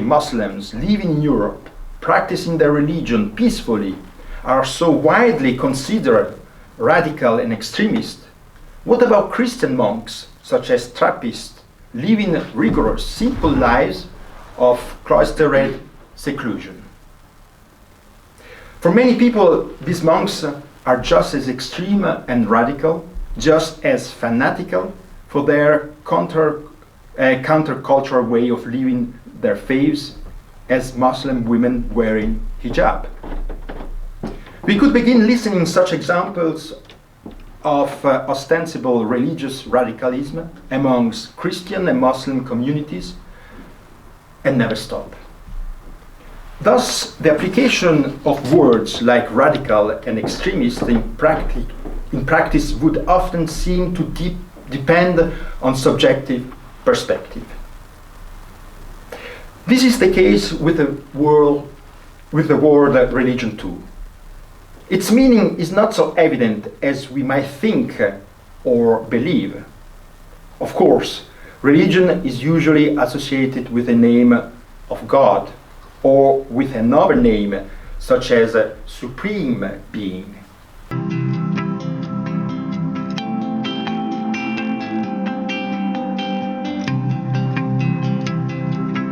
Muslims living in Europe, practicing their religion peacefully, are so widely considered radical and extremist, what about Christian monks, such as Trappists, living rigorous, simple lives of cloistered seclusion? For many people, these monks are just as extreme and radical, just as fanatical for their countercultural way of living their faiths as Muslim women wearing hijab. We could begin listing such examples of ostensible religious radicalism amongst Christian and Muslim communities and never stop. Thus, the application of words like radical and extremist in practice would often seem to depend on subjective perspective. This is the case with the word religion too. Its meaning is not so evident as we might think or believe. Of course, religion is usually associated with the name of God or with another name, such as a supreme being.